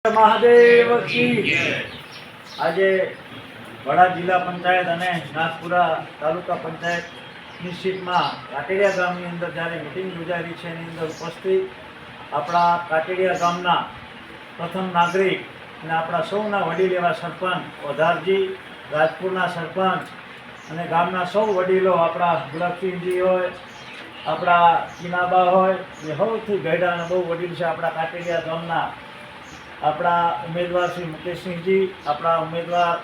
મહાદેવ કી આજે વડા જિલ્લા પંચાયત અને નાથપુરા તાલુકા પંચાયતની સીટમાં કાટેડિયા ગામની અંદર જ્યારે મિટિંગ યોજાઈ છે એની અંદર ઉપસ્થિત આપણા કાટેડિયા ગામના પ્રથમ નાગરિક અને આપણા સૌના વડીલ એવા સરપંચ વધારજી, રાજપુરના સરપંચ અને ગામના સૌ વડીલો આપણા ગુલાબસિંહજી હોય, આપણા કિનાબા હોય, એ સૌથી ગયડા અને બહુ વડીલ છે આપણા કાટેડિયા ગામના આપણા ઉમેદવાર શ્રી મુકેશસિંહજી, આપણા ઉમેદવાર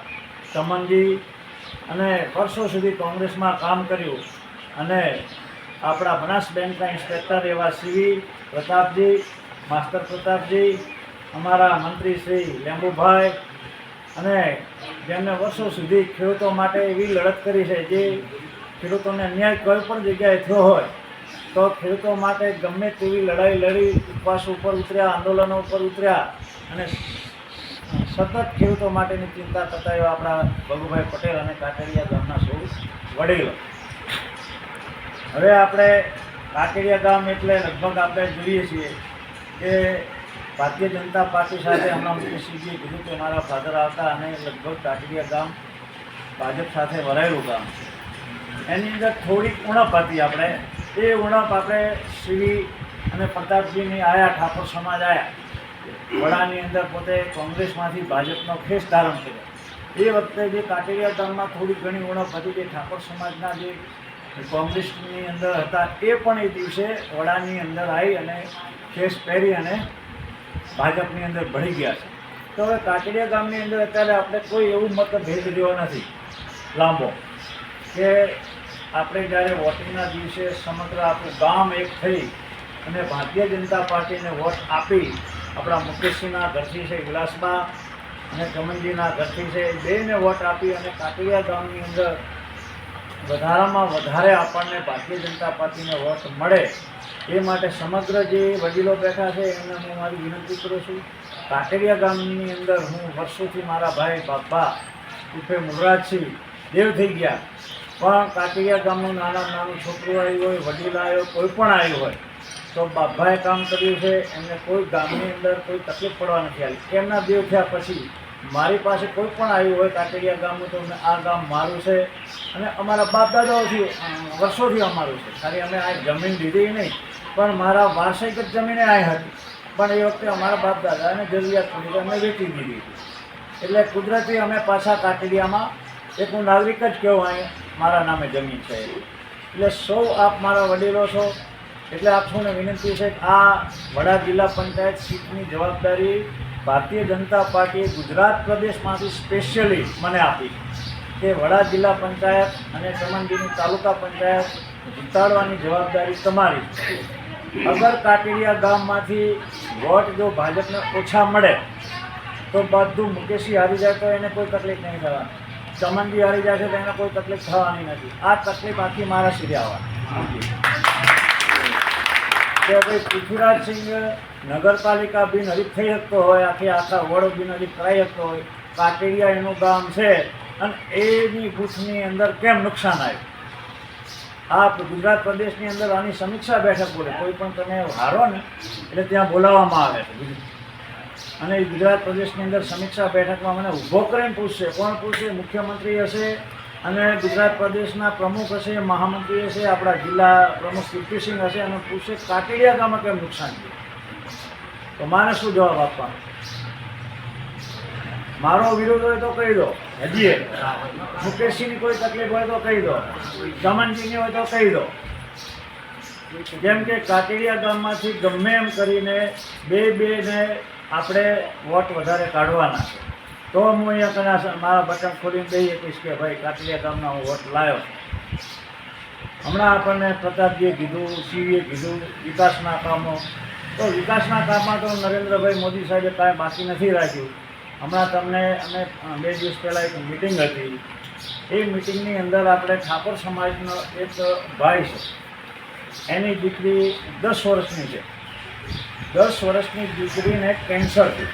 ચમનજી અને વર્ષો સુધી કોંગ્રેસમાં કામ કર્યું અને આપણા બનાસ બેંકના ઇન્સ્પેક્ટર એવા સીવી પ્રતાપજી, માસ્ટર પ્રતાપજી, અમારા મંત્રી શ્રી લેંબુભાઈ અને જેમને વર્ષો સુધી ખેડૂતો માટે એવી લડત કરી છે જે ખેડૂતોને અન્યાય કોઈ પણ જગ્યાએ થયો હોય તો ખેડૂતો માટે ગમે તેવી લડાઈ લડી, ઉપવાસ ઉપર ઉતર્યા, આંદોલનો ઉપર ઉતર્યા અને સતત ખેડૂતો માટેની ચિંતા કરતા એવા આપણા ભગુભાઈ પટેલ અને કાટેડિયા ગામના સૌ વડીલો. હવે આપણે કાટેડિયા ગામ એટલે લગભગ આપણે જોઈએ છીએ કે ભારતીય જનતા પાર્ટી સાથે હમણાં મુકેશસિંહજીએ કીધું કે મારા ફાધર આવતા અને લગભગ કાટેડિયા ગામ ભાજપ સાથે વરાયેલું ગામ. એની અંદર થોડીક ઉણપ હતી. આપણે એ ઉણપ આપણે સીવી અને પ્રતાપજીની આયા, ઠાકોર સમાજ આવ્યા, વડાની અંદર પોતે કોંગ્રેસમાંથી ભાજપનો ખેસ ધારણ કર્યો. એ વખતે જે કાટેડિયા ગામમાં થોડી ઘણી ઉણપ હતી કે ઠાકોર સમાજના જે કોંગ્રેસની અંદર હતા એ પણ એ દિવસે વડાની અંદર આવી અને ખેસ પહેરી અને ભાજપની અંદર ભળી ગયા છે. તો હવે કાટેડિયા ગામની અંદર અત્યારે આપણે કોઈ એવું મતભેદ રહ્યો નથી લાંબો કે આપણે જ્યારે વોટિંગના દિવસે સમગ્ર આપણું ગામ એક થઈ અને ભારતીય જનતા પાર્ટીને વોટ આપી આપણા મુકેશસિંહના ઘરથી છે વિલાસબા અને ચમનજીના ઘરથી છે બેને વોટ આપી અને કાટેડિયા ગામની અંદર વધારામાં વધારે આપણને ભારતીય જનતા પાર્ટીને વોટ મળે એ માટે સમગ્ર જે વડીલો બેઠા છે એમને હું મારી વિનંતી કરું છું. કાટેડિયા ગામની અંદર હું વર્ષોથી મારા ભાઈ બાપા ઉર્ફે મુરરાજસિંહ દેવ થઈ ગયા, પણ કાટેડિયા ગામનું નાનું છોકરું આવ્યું હોય, વડીલ આવ્યો, કોઈ પણ આવ્યું હોય તો બાપાએ કામ કર્યું છે. એમને કોઈ ગામની અંદર કોઈ તકલીફ પડવા નથી આવી. એમના દેવ થયા પછી મારી પાસે કોઈ પણ આવ્યું હોય કાટેડિયા ગામનું તો આ ગામ મારું છે અને અમારા બાપ દાદાઓથી વર્ષોથી અમારું છે. ખાલી અમે આ જમીન લીધી નહીં પણ મારા વાર્ષિક જ જમીને આવી હતી, પણ એ વખતે અમારા બાપ દાદાને જરૂરિયાત પડી તો અમે વેચી દીધી હતી. એટલે કુદરતી અમે પાછા કાટેડિયામાં એક હું નાગરિક જ કહેવું, અહીં મારા નામે જમીન છે. એટલે સૌ આપ મારા વડીલો છો એટલે આપ સૌને વિનંતી છે કે આ વડા જિલ્લા પંચાયત સીટની જવાબદારી ભારતીય જનતા પાર્ટીએ ગુજરાત પ્રદેશમાંથી સ્પેશિયલી મને આપી કે વડા જિલ્લા પંચાયત અને ચમનજીની તાલુકા પંચાયત જીતાડવાની જવાબદારી તમારી. અગર કાટેડિયા ગામમાંથી વોટ જો ભાજપને ઓછા મળે તો બધું મુકેશજી હારી જાય તો એને કોઈ તકલીફ નહીં થવાની, ચમનજી હારી જાય છે તો એને કોઈ તકલીફ થવાની નથી. આ તકલીફ આખી મારા સિરે આવવાની કે ભાઈ પૃથ્વીરાજસિંહ નગરપાલિકા બિનહરીફ થઈ શકતો હોય, આખા વોર્ડ બિનહરીફ કરાવી શકતો હોય, કાટેડિયા એનું ગામ છે અને એની બૂથની અંદર કેમ નુકસાન આવ્યું. આ ગુજરાત પ્રદેશની અંદર આની સમીક્ષા બેઠક બોલે, કોઈ પણ તમે હારો ને એટલે ત્યાં બોલાવવામાં આવે છે અને ગુજરાત પ્રદેશની અંદર સમીક્ષા બેઠકમાં મને ઊભો કરીને પૂછશે. કોણ પૂછશે? મુખ્યમંત્રી હશે અને ગુજરાત પ્રદેશના પ્રમુખ હશે, મહામંત્રી હશે, આપણા જિલ્લા પ્રમુખ કીર્તિસિંહ હશે અને પૂછશે કાટેડિયા ગામમાં કેમ નુકસાન થયું. તો મારે શું જવાબ આપવાનો? મારો વિરોધ હોય તો કહી દો, હજી મુકેશજીની કોઈ તકલીફ હોય તો કહી દો, ચમનજીની હોય તો કહી દો. જેમ કે કાટેડિયા ગામમાંથી ગમે એમ કરીને બેને આપણે વોટ વધારે કાઢવાના છે તો હું અહીંયા કદાચ મારા બટન ખોલીને દઈ શકીશ કે ભાઈ કાટેડિયા ગામના હું વોટ લાવ્યો. હમણાં આપણને પ્રતાપજીએ કીધું, સીવીએ કીધું વિકાસના કામો, તો વિકાસના કામમાં તો નરેન્દ્રભાઈ મોદી સાહેબે કાંઈ બાકી નથી રાખ્યું. હમણાં તમને અમે 2 દિવસ પહેલાં એક મિટિંગ હતી, એ મિટિંગની અંદર આપણે ઠાકોર સમાજનો એક ભાઈ છે, એની દીકરી 10 વર્ષની છે. 10 વર્ષની દીકરીને કેન્સર છે.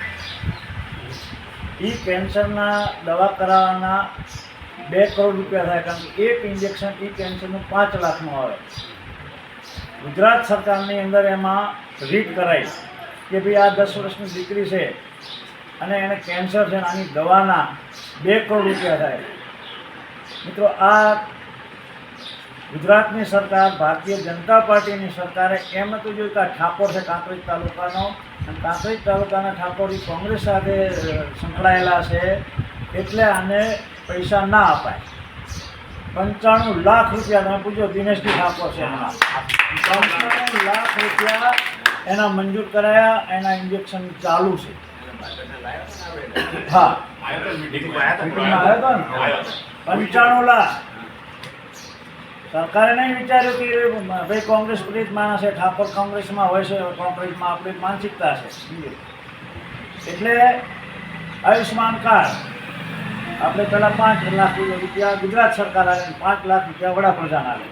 એ કેન્સરના દવા કરાવવાના 2 કરોડ રૂપિયા થાય, કારણ કે એક ઇન્જેક્શન એ કેન્સરનું 5 લાખનું આવે. ગુજરાત સરકારની અંદર એમાં રીટ કરાવી કે ભાઈ આ 10 વર્ષની દીકરી છે અને એને કેન્સર છે આની દવાના 2 કરોડ રૂપિયા થાય. મિત્રો, આ ગુજરાતની સરકાર, ભારતીય જનતા પાર્ટીની સરકારે એમ નહોતું જોયું કે આ ઠાકોર છે કાંકરેજ તાલુકાનો, અને કાંકરેજ તાલુકાના ઠાકોર એ કોંગ્રેસ સાથે સંકળાયેલા છે એટલે આને પૈસા ના અપાય. 95 લાખ રૂપિયા, તમે પૂછો દિનેશજી ઠાકોર છે, 95 લાખ રૂપિયા એના મંજૂર કરાયા, એના ઇન્જેક્શન ચાલુ છે. હા, મીટિંગમાં આવ્યો હતો ને, 95 લાખ. સરકારે નહીં વિચાર્યું કે ભાઈ કોંગ્રેસ પ્રેરિત માણસ છે, ઠાકોર કોંગ્રેસમાં હોય છે, કોંગ્રેસમાં આપણી માનસિકતા છે એટલે આયુષ્માન કાર્ડ આપણે પહેલાં 5 લાખ રૂપિયા ગુજરાત સરકાર આવે, 5 લાખ રૂપિયા વડાપ્રધાન આવે.